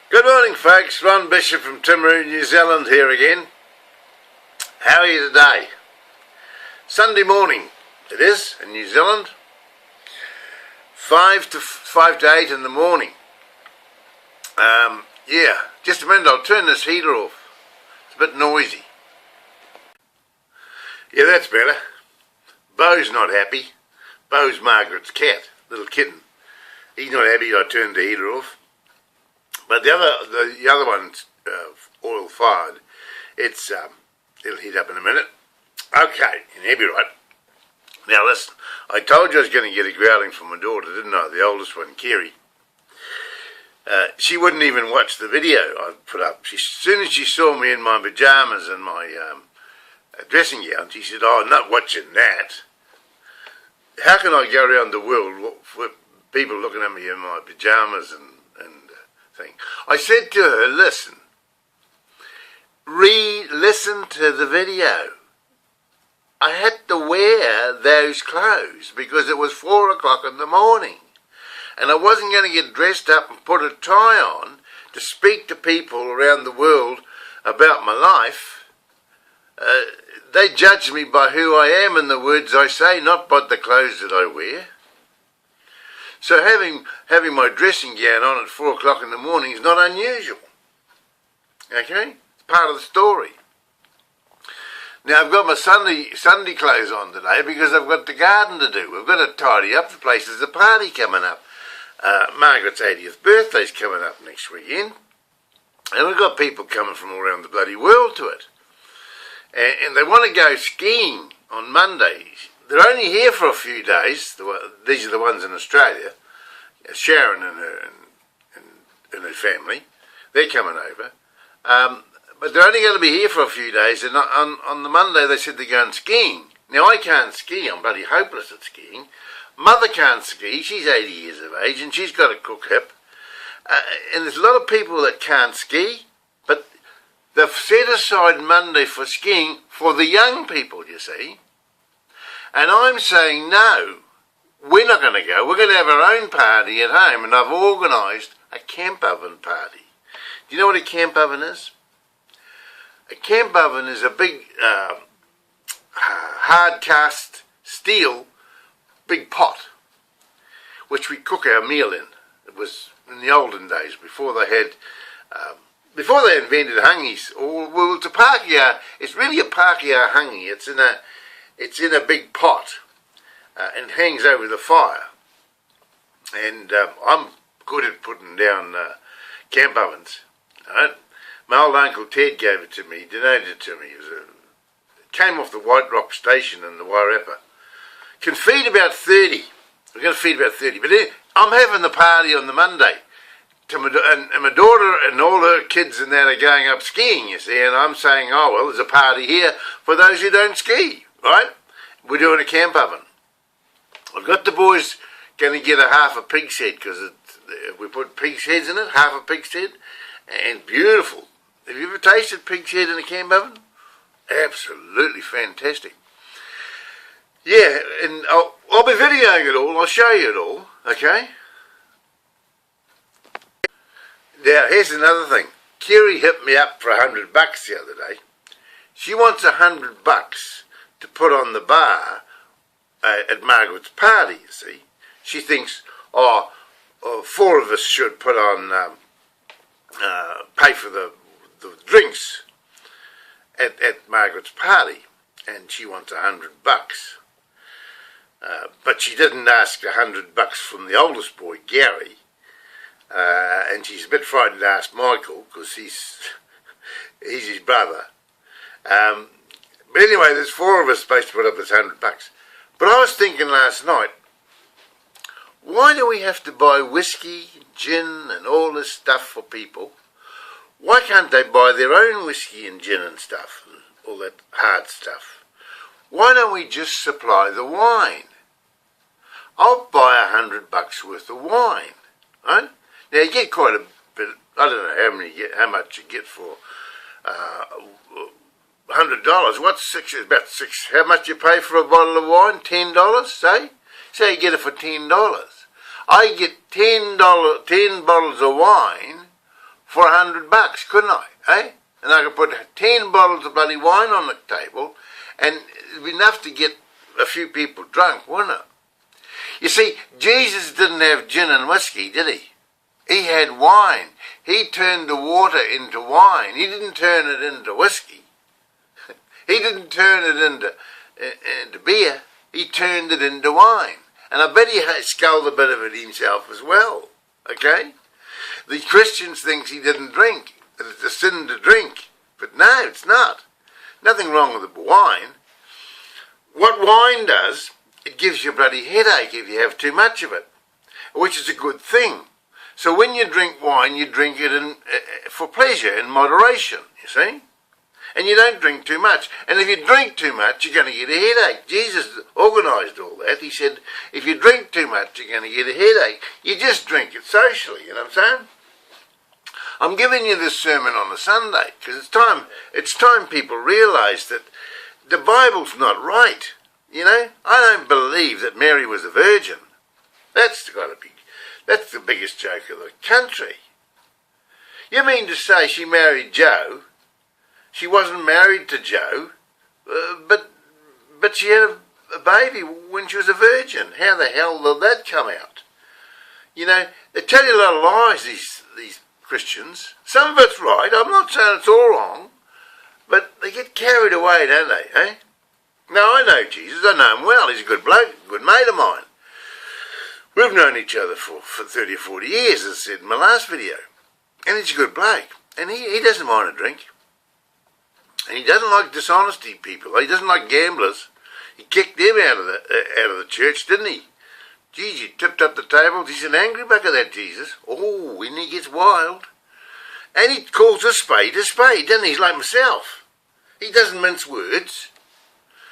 Good morning, folks. Ron Bishop from Timaru, New Zealand here again. How are you today? Sunday morning it is in New Zealand. 5 to 8 in the morning. Yeah, just a minute, I'll turn this heater off. It's a bit noisy. Yeah, that's better. Bo's not happy. Bo's Margaret's cat, little kitten. He's not happy I turned the heater off. But the other one's oil fired. It'll heat up in a minute. Okay, and he'll be right. Now listen, I told you I was going to get a growling from my daughter, didn't I? The oldest one, Kerry. She wouldn't even watch the video I put up. As soon as she saw me in my pyjamas and my dressing gown, she said, "Oh, I'm not watching that. How can I go around the world with people looking at me in my pyjamas and thing?" I said to her, "Listen, listen to the video. I had to wear those clothes because it was 4 o'clock in the morning. And I wasn't going to get dressed up and put a tie on to speak to people around the world about my life. They judge me by who I am and the words I say, not by the clothes that I wear. So having my dressing gown on at 4 o'clock in the morning is not unusual. Okay? It's part of the story. Now I've got my Sunday clothes on today because I've got the garden to do. We've got to tidy up the place. There's a party coming up. Margaret's 80th birthday's coming up next weekend. And we've got people coming from all around the bloody world to it. And they want to go skiing on Mondays. They're only here for a few days. These are the ones in Australia. Sharon and her family. They're coming over. But they're only going to be here for a few days. And on the Monday they said they're going skiing. Now I can't ski. I'm bloody hopeless at skiing. Mother can't ski. She's 80 years of age and she's got a cook hip. And there's a lot of people that can't ski. But they've set aside Monday for skiing for the young people, you see. And I'm saying, no, we're not going to go. We're going to have our own party at home. And I've organised a camp oven party. Do you know what a camp oven is? A camp oven is a big hard cast steel big pot which we cook our meal in. It was in the olden days before they had before they invented hungis. Well, it's a pakia. It's really a pakia hungi. It's in a big pot and it hangs over the fire. And I'm good at putting down camp ovens. Right? My old Uncle Ted gave it to me, donated it to me. It came off the White Rock station in the Wairarapa. Can feed about 30. We're going to feed about 30. But I'm having the party on the Monday. And my daughter and all her kids and that are going up skiing, you see. And I'm saying, oh, well, there's a party here for those who don't ski, right? We're doing a camp oven. I've got the boys going to get a half a pig's head because we put pig's heads in it, half a pig's head. And beautiful. Have you ever tasted pig's head in a camp oven? Absolutely fantastic. Yeah, and I'll be videoing it all. I'll show you it all, okay? Now, here's another thing. Kerry hit me up for $100 the other day. She wants $100 to put on the bar at Margaret's party, you see. She thinks, four of us should put on... pay for the drinks at Margaret's party, and she wants $100. But she didn't ask $100 from the oldest boy, Gary, and she's a bit frightened to ask Michael because he's his brother. But anyway, there's four of us supposed to put up this $100. But I was thinking last night, why do we have to buy whiskey, gin and all this stuff for people? Why can't they buy their own whiskey and gin and stuff, and all that hard stuff? Why don't we just supply the wine? I'll buy $100 worth of wine, right? Now you get quite a bit. I don't know how much you get for $100. What's six? About six. How much you pay for a bottle of wine? $10, say. Say you get it for $10. I get $10 bottles of wine for $100, couldn't I? Eh? And I could put 10 bottles of bloody wine on the table, and it'd be enough to get a few people drunk, wouldn't it? You see, Jesus didn't have gin and whiskey, did he? He had wine. He turned the water into wine. He didn't turn it into whiskey. He didn't turn it into beer. He turned it into wine. And I bet he sculled a bit of it himself as well. Okay? The Christians think he didn't drink, that it's a sin to drink. But no, it's not. Nothing wrong with the wine. What wine does, it gives you a bloody headache if you have too much of it, which is a good thing. So when you drink wine, you drink it for pleasure, in moderation, you see? And you don't drink too much. And if you drink too much, you're going to get a headache. Jesus organised all that. He said, if you drink too much, you're going to get a headache. You just drink it socially, you know what I'm saying? I'm giving you this sermon on a Sunday because it's time people realise that the Bible's not right. You know, I don't believe that Mary was a virgin. That's the biggest joke of the country. You mean to say she married Joe? She wasn't married to Joe, but she had a baby when she was a virgin. How the hell did that come out? You know, they tell you a lot of lies, these Christians. Some of it's right. I'm not saying it's all wrong, but they get carried away, don't they, eh? Now, I know Jesus. I know him well. He's a good bloke, a good mate of mine. We've known each other for 30 or 40 years, as I said in my last video. And he's a good bloke. And he doesn't mind a drink. And he doesn't like dishonesty people. He doesn't like gamblers. He kicked them out of the church, didn't he? Geez, he tipped up the tables. He's an angry bugger, that Jesus. Oh, when he gets wild. And he calls a spade, doesn't he? He's like myself. He doesn't mince words.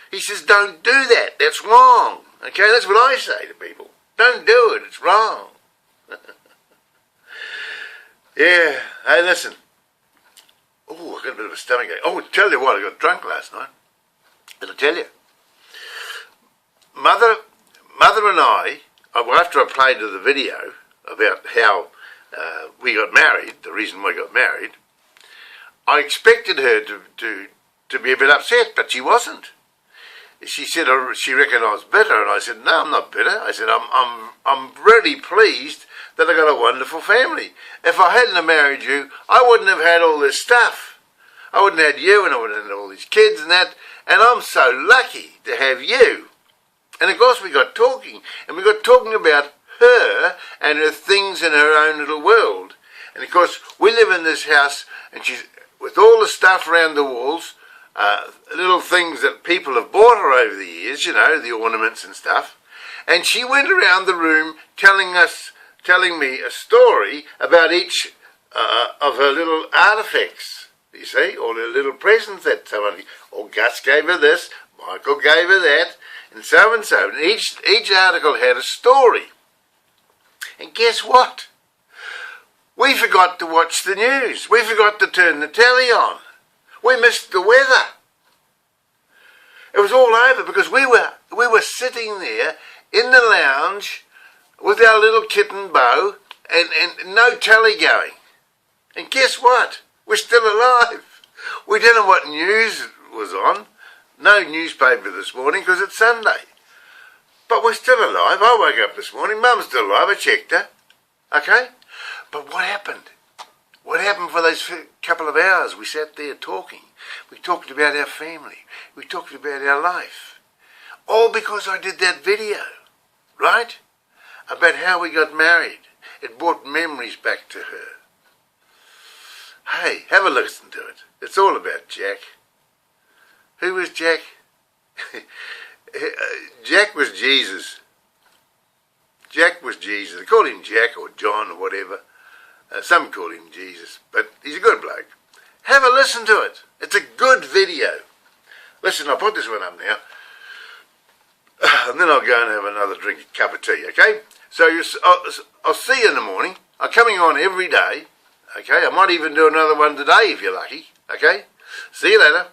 He says, don't do that. That's wrong. Okay, that's what I say to people. Don't do it. It's wrong. Yeah. Hey, listen. Oh, I got a bit of a stomach ache. Oh, tell you what, I got drunk last night. And I tell you, Mother and I, after I played her the video about how we got married, the reason we got married, I expected her to be a bit upset, but she wasn't. She said she reckoned I was bitter, and I said, no, I'm not bitter. I said, I'm really pleased that I got a wonderful family. If I hadn't have married you, I wouldn't have had all this stuff. I wouldn't have had you, and I wouldn't have had all these kids and that, and I'm so lucky to have you. And of course we got talking about her and her things in her own little world. And of course we live in this house, and she's with all the stuff around the walls, little things that people have bought her over the years, you know, the ornaments and stuff. And she went around the room telling me a story about each of her little artifacts, you see, or her little presents that someone, or Gus gave her this, Michael gave her that, and so and so. And each article had a story. And guess what? We forgot to watch the news. We forgot to turn the telly on. We missed the weather. It was all over because we were sitting there in the lounge with our little kitten Bo and no telly going. And guess what? We're still alive. We don't know what news was on. No newspaper this morning because it's Sunday. But we're still alive. I woke up this morning. Mum's still alive. I checked her. Okay? But what happened? What happened for those couple of hours? We sat there talking. We talked about our family. We talked about our life. All because I did that video, right? About how we got married. It brought memories back to her. Hey, have a listen to it. It's all about Jack. Who was Jack? Jack was Jesus. Jack was Jesus. They call him Jack or John or whatever. Some call him Jesus, but he's a good bloke. Have a listen to it. It's a good video. Listen, I'll put this one up now. And then I'll go and have another drink, a cup of tea, okay? So I'll see you in the morning. I'm coming on every day, okay? I might even do another one today if you're lucky, okay? See you later.